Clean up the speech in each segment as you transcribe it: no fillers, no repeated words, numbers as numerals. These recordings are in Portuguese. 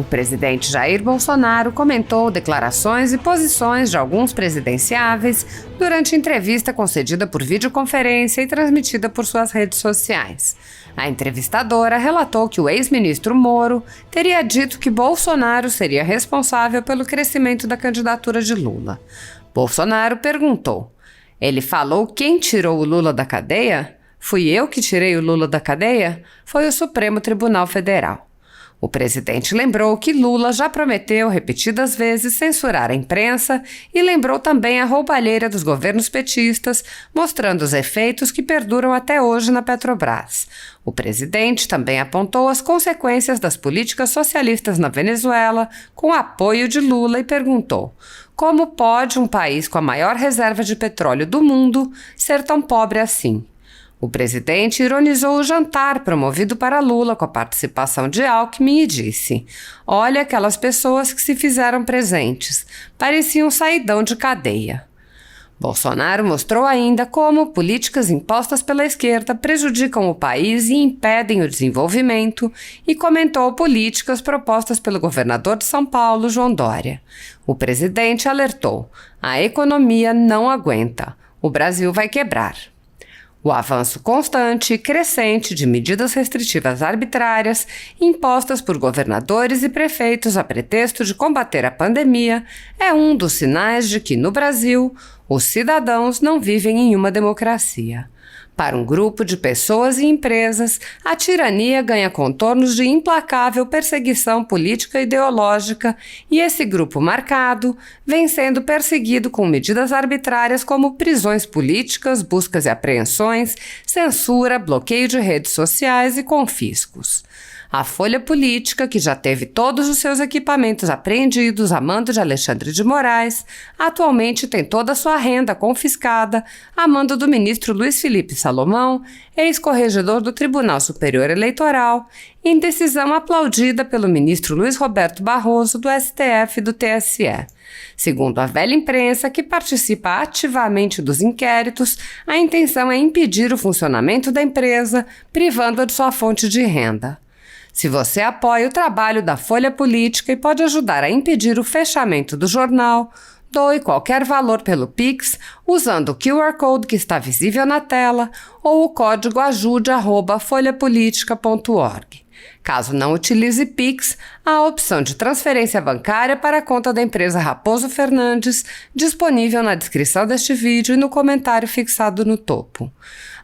O presidente Jair Bolsonaro comentou declarações e posições de alguns presidenciáveis durante entrevista concedida por videoconferência e transmitida por suas redes sociais. A entrevistadora relatou que o ex-ministro Moro teria dito que Bolsonaro seria responsável pelo crescimento da candidatura de Lula. Bolsonaro perguntou: "Ele falou quem tirou o Lula da cadeia? Fui eu que tirei o Lula da cadeia? Foi o Supremo Tribunal Federal." O presidente lembrou que Lula já prometeu repetidas vezes censurar a imprensa e lembrou também a roubalheira dos governos petistas, mostrando os efeitos que perduram até hoje na Petrobras. O presidente também apontou as consequências das políticas socialistas na Venezuela, com apoio de Lula, e perguntou: como pode um país com a maior reserva de petróleo do mundo ser tão pobre assim? O presidente ironizou o jantar promovido para Lula com a participação de Alckmin e disse: "Olha aquelas pessoas que se fizeram presentes, pareciam um saidão de cadeia." Bolsonaro mostrou ainda como políticas impostas pela esquerda prejudicam o país e impedem o desenvolvimento e comentou políticas propostas pelo governador de São Paulo, João Dória. O presidente alertou: a economia não aguenta, o Brasil vai quebrar. O avanço constante e crescente de medidas restritivas arbitrárias impostas por governadores e prefeitos a pretexto de combater a pandemia é um dos sinais de que, no Brasil, os cidadãos não vivem em uma democracia. Para um grupo de pessoas e empresas, a tirania ganha contornos de implacável perseguição política e ideológica, e esse grupo marcado vem sendo perseguido com medidas arbitrárias como prisões políticas, buscas e apreensões, censura, bloqueio de redes sociais e confiscos. A Folha Política, que já teve todos os seus equipamentos apreendidos a mando de Alexandre de Moraes, atualmente tem toda a sua renda confiscada a mando do ministro Luiz Felipe Salomão, ex-corregedor do Tribunal Superior Eleitoral, em decisão aplaudida pelo ministro Luiz Roberto Barroso do STF e do TSE. Segundo a velha imprensa, que participa ativamente dos inquéritos, a intenção é impedir o funcionamento da empresa, privando-a de sua fonte de renda. Se você apoia o trabalho da Folha Política e pode ajudar a impedir o fechamento do jornal, doe qualquer valor pelo Pix usando o QR Code que está visível na tela ou o código ajude@folhapolitica.org. Caso não utilize Pix, há a opção de transferência bancária para a conta da empresa Raposo Fernandes, disponível na descrição deste vídeo e no comentário fixado no topo.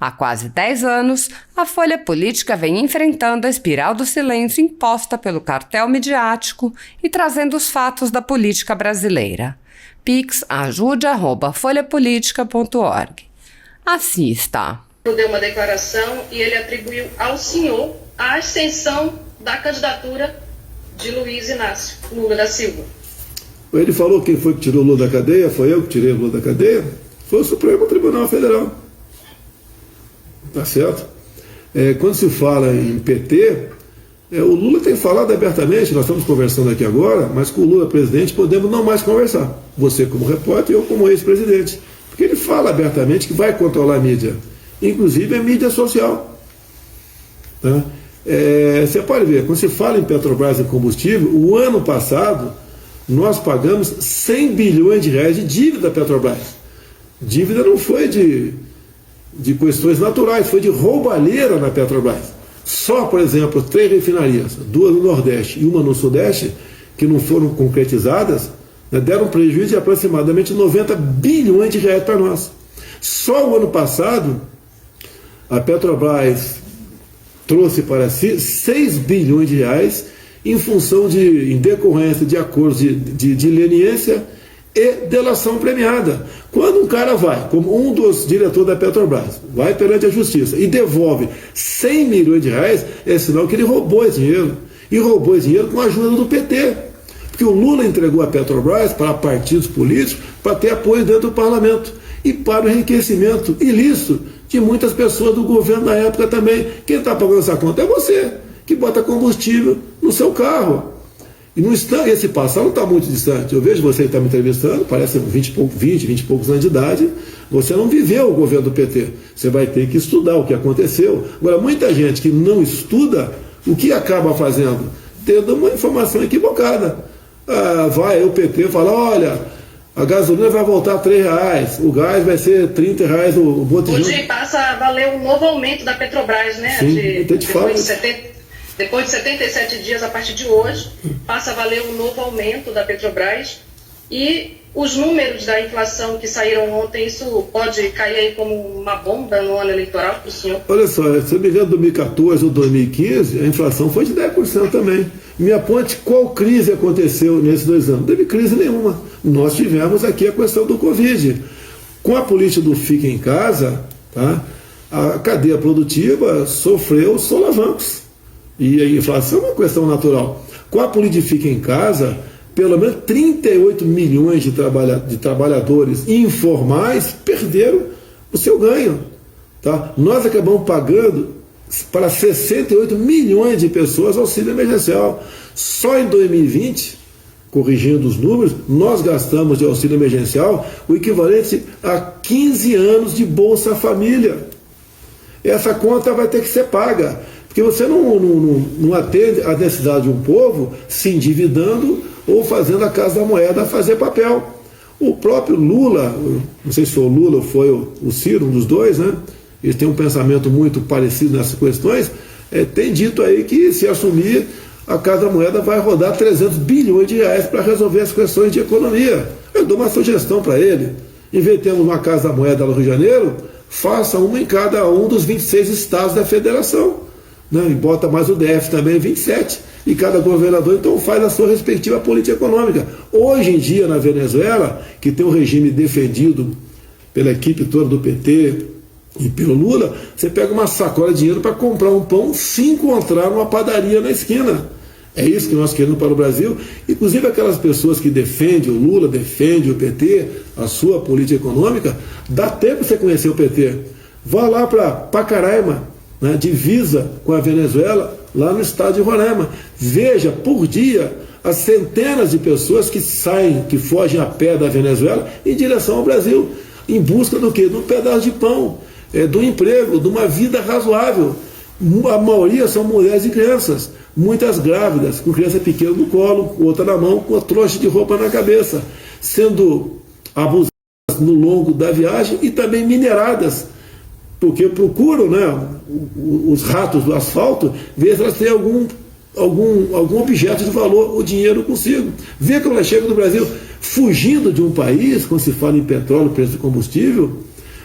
Há quase 10 anos, a Folha Política vem enfrentando a espiral do silêncio imposta pelo cartel midiático e trazendo os fatos da política brasileira. Pix ajude@folhapolitica.org. Assista. Deu uma declaração e ele atribuiu ao senhor a ascensão da candidatura de Luiz Inácio Lula da Silva. Ele falou quem foi que tirou o Lula da cadeia? Foi eu que tirei o Lula da cadeia? Foi o Supremo Tribunal Federal. Tá certo? Quando se fala em PT, o Lula tem falado abertamente, nós estamos conversando aqui agora, mas com o Lula presidente podemos não mais conversar. Você como repórter e eu como ex-presidente. Porque ele fala abertamente que vai controlar a mídia, inclusive a mídia social. Tá? Você pode ver, quando se fala em Petrobras e combustível, o ano passado nós pagamos 100 bilhões de reais de dívida da Petrobras. Dívida não foi de questões naturais, foi de roubalheira na Petrobras. Só, por exemplo, 3 refinarias, 2 no Nordeste e uma no Sudeste, que não foram concretizadas, deram um prejuízo de aproximadamente 90 bilhões de reais para nós. Só o ano passado, a Petrobras trouxe para si 6 bilhões de reais em função em decorrência de acordos de leniência e delação premiada. Quando um cara vai, como um dos diretores da Petrobras, vai perante a justiça e devolve 100 milhões de reais, é sinal que ele roubou esse dinheiro. E roubou esse dinheiro com a ajuda do PT. Porque o Lula entregou a Petrobras para partidos políticos para ter apoio dentro do parlamento e para o enriquecimento ilícito de muitas pessoas do governo na época também. Quem está pagando essa conta é você, que bota combustível no seu carro. E esse passado não está muito distante. Eu vejo você que está me entrevistando, parece 20 e poucos anos de idade. Você não viveu o governo do PT. Você vai ter que estudar o que aconteceu. Agora, muita gente que não estuda, o que acaba fazendo? tendo uma informação equivocada. Vai o PT fala, olha, a gasolina vai voltar a R$3, o gás vai ser R$30 o botijão. Hoje passa a valer um novo aumento da Petrobras, né? Sim, depois de 77 dias, a partir de hoje, passa a valer um novo aumento da Petrobras. E os números da inflação que saíram ontem, isso pode cair aí como uma bomba no ano eleitoral para o senhor? Olha só, se eu me engano, 2014 ou 2015, a inflação foi de 10% também. Me aponte qual crise aconteceu nesses 2 anos. Não teve crise nenhuma. Nós tivemos aqui a questão do Covid. Com a política do fica em casa, tá, a cadeia produtiva sofreu solavancos. E a inflação é uma questão natural. Com a política de fica em casa, pelo menos 38 milhões de trabalhadores informais perderam o seu ganho. Tá? Nós acabamos pagando para 68 milhões de pessoas auxílio emergencial. Só em 2020, corrigindo os números, nós gastamos de auxílio emergencial o equivalente a 15 anos de Bolsa Família. Essa conta vai ter que ser paga, porque você não atende a necessidade de um povo se endividando ou fazendo a Casa da Moeda fazer papel. O próprio Lula, não sei se foi o Lula ou foi o Ciro, um dos dois, né? Eles têm um pensamento muito parecido nessas questões, tem dito aí que se assumir, a Casa da Moeda vai rodar 300 bilhões de reais para resolver as questões de economia. Eu dou uma sugestão para ele, em vez de termos uma Casa da Moeda no Rio de Janeiro, faça uma em cada um dos 26 estados da federação, né? E bota mais o DF também, 27, e cada governador então faz a sua respectiva política econômica. Hoje em dia na Venezuela, que tem um regime defendido pela equipe toda do PT e pelo Lula, você pega uma sacola de dinheiro para comprar um pão se encontrar numa padaria na esquina. É isso que nós queremos para o Brasil. Inclusive aquelas pessoas que defendem o Lula, defendem o PT, a sua política econômica, dá tempo de você conhecer o PT. Vá lá para Pacaraima, né, divisa com a Venezuela, lá no estado de Roraima. Veja por dia as centenas de pessoas que saem, que fogem a pé da Venezuela em direção ao Brasil, em busca do quê? De um pedaço de pão, do emprego, de uma vida razoável. A maioria são mulheres e crianças, muitas grávidas, com criança pequena no colo, outra na mão, com a trouxa de roupa na cabeça, sendo abusadas no longo da viagem e também mineradas, porque procuram, né, os ratos do asfalto, ver se elas têm algum objeto de valor, o dinheiro consigo. Vê como elas chegam no Brasil, fugindo de um país, quando se fala em petróleo, preço de combustível,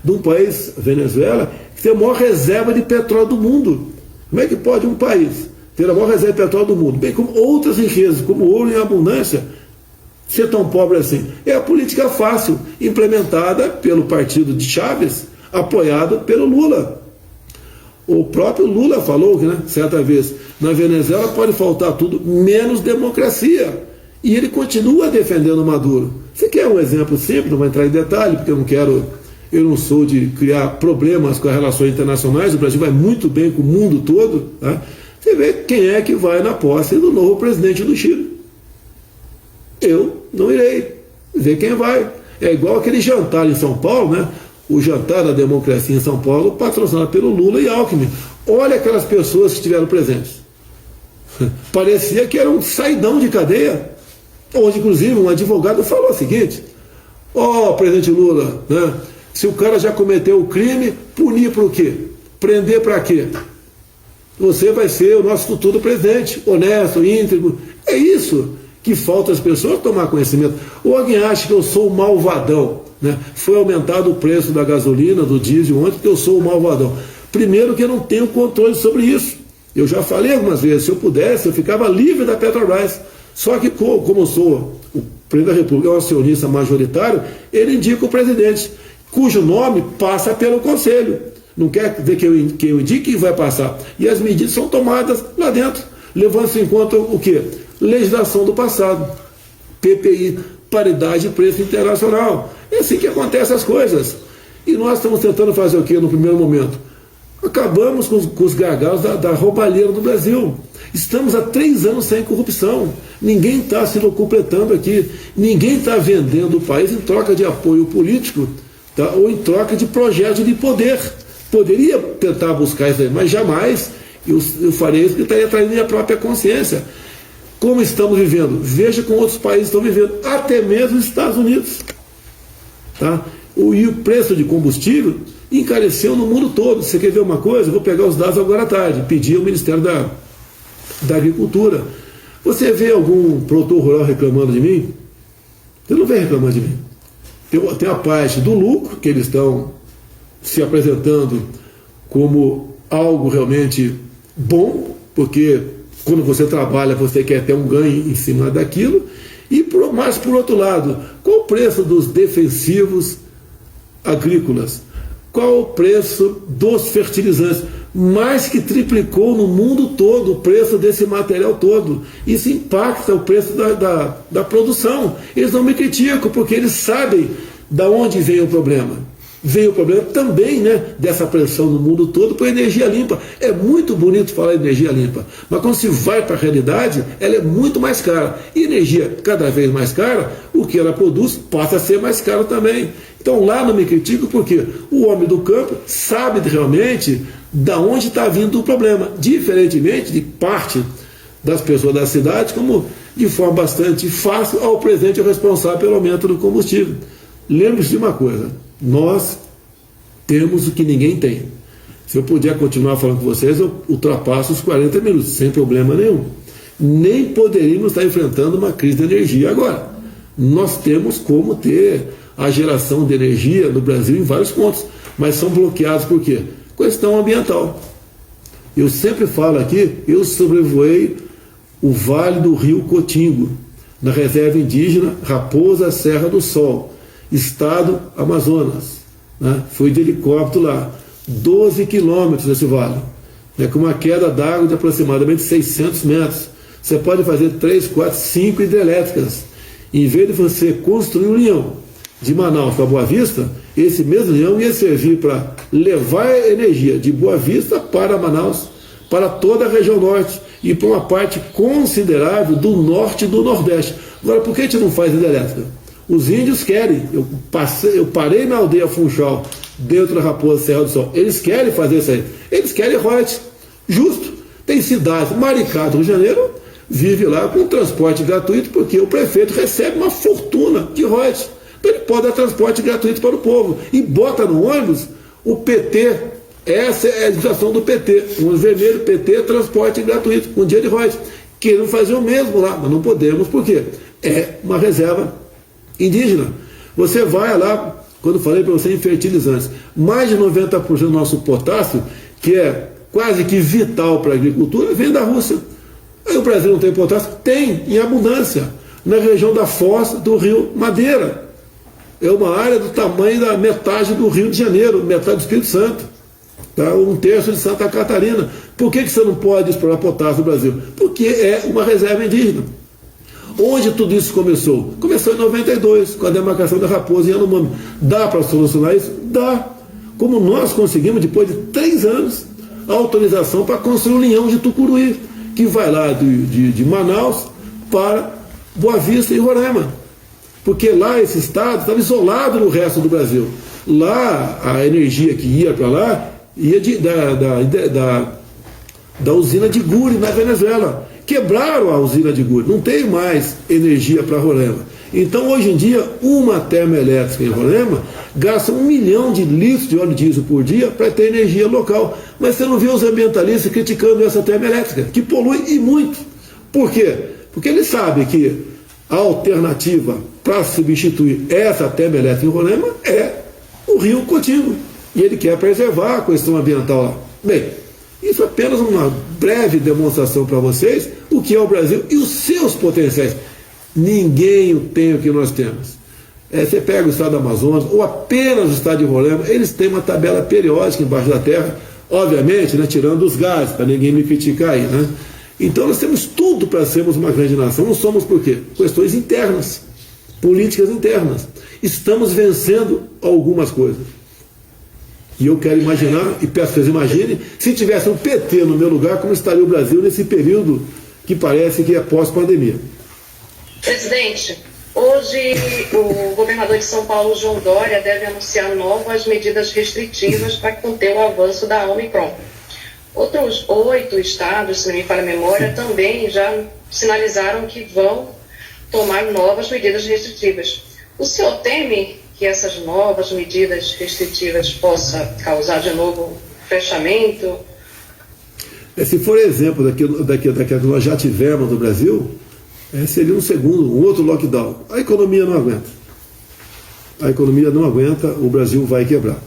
de um país, Venezuela, que tem a maior reserva de petróleo do mundo. Como é que pode um país ter a maior reserva de petróleo do mundo, bem como outras riquezas, como ouro em abundância, ser tão pobre assim? É a política fácil, implementada pelo partido de Chávez, apoiado pelo Lula. O próprio Lula falou que, né, certa vez, na Venezuela pode faltar tudo, menos democracia. E ele continua defendendo Maduro. Você quer um exemplo simples? Não vou entrar em detalhe, porque eu não sou de criar problemas com as relações internacionais. O Brasil vai muito bem com o mundo todo. Tá? Você vê quem é que vai na posse do novo presidente do Chile. Eu não irei ver quem vai. É igual aquele jantar em São Paulo, né? O jantar da democracia em São Paulo, patrocinado pelo Lula e Alckmin. Olha aquelas pessoas que estiveram presentes. Parecia que era um saidão de cadeia, onde inclusive um advogado falou o seguinte: presidente Lula, né, se o cara já cometeu o crime, punir para o quê? Prender para quê? Você vai ser o nosso futuro presidente, honesto, íntegro. É isso que falta as pessoas tomar conhecimento. Ou alguém acha que eu sou o malvadão, né? Foi aumentado o preço da gasolina, do diesel ontem, que eu sou o malvadão. Primeiro que eu não tenho controle sobre isso. Eu já falei algumas vezes, se eu pudesse, eu ficava livre da Petrobras. Só que como eu sou o presidente da República, é um acionista majoritário, ele indica o presidente, cujo nome passa pelo Conselho. Não quer dizer que eu indique quem vai passar. E as medidas são tomadas lá dentro, levando-se em conta o quê? Legislação do passado, PPI, paridade de preço internacional. É assim que acontecem as coisas. E nós estamos tentando fazer o quê no primeiro momento? Acabamos com os gargalos da roubalheira do Brasil. Estamos há 3 anos sem corrupção. Ninguém está se locupletando aqui. Ninguém está vendendo o país em troca de apoio político, tá? Ou em troca de projeto de poder. Poderia tentar buscar isso aí, mas jamais eu farei isso, porque estaria traindo minha própria consciência. como estamos vivendo. Veja como outros países estão vivendo, até mesmo os Estados Unidos. Tá? E o preço de combustível encareceu no mundo todo. Você quer ver uma coisa? Eu vou pegar os dados agora à tarde, pedir ao Ministério da Agricultura. Você vê algum produtor rural reclamando de mim? Você não vem reclamando de mim. Tem a parte do lucro, que eles estão se apresentando como algo realmente bom, porque quando você trabalha, você quer ter um ganho em cima daquilo. Mas, por outro lado, qual o preço dos defensivos agrícolas? Qual o preço dos fertilizantes? Mais que triplicou no mundo todo o preço desse material todo. Isso impacta o preço da produção. Eles não me criticam, porque eles sabem de onde vem o problema. Veio o problema também, né, dessa pressão no mundo todo por energia limpa. É muito bonito falar em energia limpa, mas quando se vai para a realidade, ela é muito mais cara. E energia cada vez mais cara, o que ela produz passa a ser mais caro também. Então lá não me critico, porque o homem do campo sabe realmente da onde está vindo o problema, diferentemente de parte das pessoas da cidade, como de forma bastante fácil, ao presente é o responsável pelo aumento do combustível. Lembre-se de uma coisa: nós temos o que ninguém tem. Se eu puder continuar falando com vocês, eu ultrapasso os 40 minutos, sem problema nenhum. Nem poderíamos estar enfrentando uma crise de energia agora. Nós temos como ter a geração de energia no Brasil em vários pontos, mas são bloqueados por quê? Questão ambiental. Eu sempre falo aqui, eu sobrevoei o Vale do Rio Cotingo, na reserva indígena Raposa Serra do Sol, estado Amazonas, né? Fui de helicóptero lá, 12 quilômetros nesse vale, né? Com uma queda d'água de aproximadamente 600 metros. Você pode fazer 3, 4, 5 hidrelétricas. Em vez de você construir um linhão de Manaus para Boa Vista, esse mesmo linhão ia servir para levar energia de Boa Vista para Manaus, para toda a região norte e para uma parte considerável do norte e do nordeste. Agora, por que a gente não faz hidrelétrica? Os índios querem. Eu parei na aldeia Funchal, dentro da Raposa Serra do Sol. Eles querem fazer isso aí. Eles querem royalties. Justo. Tem cidades, Maricá do Rio de Janeiro, vive lá com transporte gratuito, porque o prefeito recebe uma fortuna de royalties. Então ele pode dar transporte gratuito para o povo. E bota no ônibus o PT. Essa é a legislação do PT. O vermelho PT, transporte gratuito, com dia de royalties. Querem fazer o mesmo lá, mas não podemos, por quê? É uma reserva indígena. Você vai lá, quando falei para você em fertilizantes, mais de 90% do nosso potássio, que é quase que vital para a agricultura, vem da Rússia. Aí o Brasil não tem potássio? Tem, em abundância, na região da foz do rio Madeira. É uma área do tamanho da metade do Rio de Janeiro, metade do Espírito Santo, tá? 1/3 de Santa Catarina. Por que você não pode explorar potássio no Brasil? Porque é uma reserva indígena. Onde tudo isso começou? Começou em 92, com a demarcação da Raposa e Yanomami. Dá para solucionar isso? Dá. Como nós conseguimos, depois de 3 anos, a autorização para construir um linhão de Tucuruí, que vai lá de Manaus para Boa Vista e Roraima. Porque lá esse estado estava isolado do resto do Brasil. Lá a energia que ia para lá ia da usina de Guri, na Venezuela. Quebraram a usina de Guri, não tem mais energia para Roraima. Então hoje em dia uma termoelétrica em Roraima gasta 1 milhão de litros de óleo diesel por dia para ter energia local. Mas você não vê os ambientalistas criticando essa termoelétrica, que polui e muito. Por quê? Porque eles sabem que a alternativa para substituir essa termoelétrica em Roraima é o rio Cotingo. E ele quer preservar a questão ambiental lá. Bem, isso é apenas uma breve demonstração para vocês o que é o Brasil e os seus potenciais. Ninguém tem o que nós temos. Você pega o estado do Amazonas ou apenas o estado de Roraima, eles têm uma tabela periódica embaixo da terra, obviamente, né, tirando os gases, para ninguém me criticar aí, né? Então nós temos tudo para sermos uma grande nação. Não somos por quê? Questões internas, políticas internas. Estamos vencendo algumas coisas. E eu quero imaginar, e peço que vocês imaginem, se tivesse um PT no meu lugar, como estaria o Brasil nesse período que parece que é pós-pandemia. Presidente, hoje o governador de São Paulo, João Dória, deve anunciar novas medidas restritivas para conter o avanço da Omicron. Outros 8 estados, se não me falha a memória, também já sinalizaram que vão tomar novas medidas restritivas. O senhor teme que essas novas medidas restritivas possam causar de novo fechamento? Se for exemplo daquilo que nós já tivemos no Brasil, seria um outro lockdown. A economia não aguenta. A economia não aguenta, o Brasil vai quebrar.